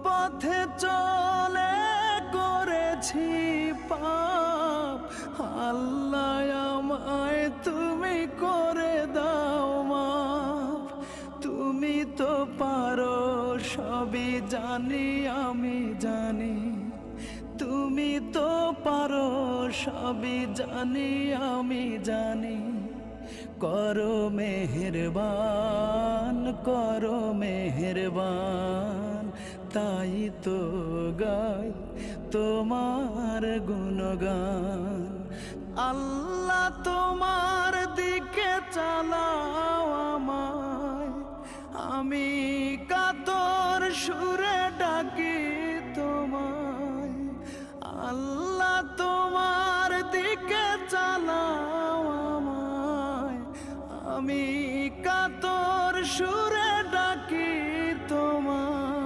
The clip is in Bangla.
পথে চলে করেছি পাপ, আল্লাহ আমায় তুমি করে দাও মাফ। তুমি তো পারো সবই জানি আমি জানি, তুমি তো পারো সবই জানি আমি জানি। করো মেহেরবান, করো মেহেরবান, তাই তো গাই তোমার গুণগান। আল্লাহ তোমার দিকে চালাও আমায়, আমি কাতর সুরে ডাকি তোমায়। আল্লাহ তোমার দিকে চালাও আমায়, আমি কাতর সুরে